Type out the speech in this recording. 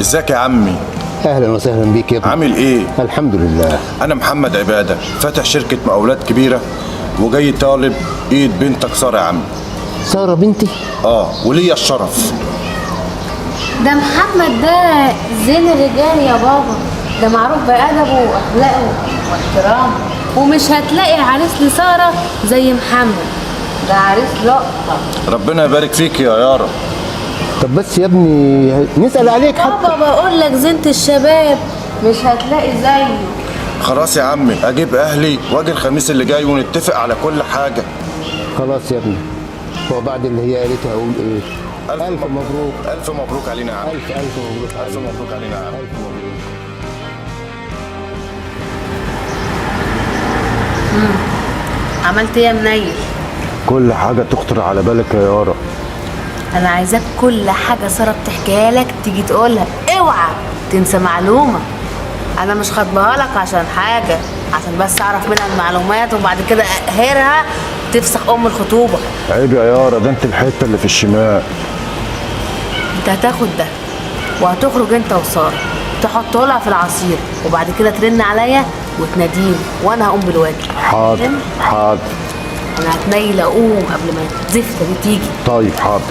ازيك يا عمي؟ اهلا وسهلا بيك يا ابني. عامل ايه؟ الحمد لله. انا محمد عباده، فاتح شركه مقاولات كبيره وجاي طالب ايد بنتك ساره يا عم. ساره بنتي؟ وليا الشرف. ده محمد ده زين الرجال يا بابا، ده معروف بأدبه وأخلاقه واحترامه، ومش هتلاقي عريس لسارة زي محمد، ده عريس لقطة. ربنا يبارك فيك يا يارا. طب بس يا ابني نسأل عليك حتى. بابا بقول لك زينة الشباب مش هتلاقي زيه. خلاص يا عمي، اجيب اهلي واجي الخميس اللي جاي ونتفق على كل حاجه. خلاص يا ابني، هو بعد اللي هي قالته هقول ايه؟ ألف مبروك. ألف مبروك علينا يا عم. ألف مبروك. ألف مبروك علينا يا عم. ألف مبروك. عملت ايه يا منيل؟ كل حاجه تخطر على بالك يا يارا. انا عايزاك كل حاجة سارة بتحكيها لك تيجي تقولها، اوعى تنسى معلومة. انا مش خاطبها لك عشان حاجة، عشان بس اعرف منها المعلومات وبعد كده اقهرها تفسخ الخطوبة. عيب يا يارا، ده انت الحته اللي في الشمال. انت هتاخد ده وهتخرج انت وساره تحطه لها في العصير، وبعد كده ترن عليا وتناديني وانا هقوم بالواجب. حاضر فهمت؟ حاضر. انا هتنيل اقوم قبل ما الزفته دي تيجي. طيب حاضر.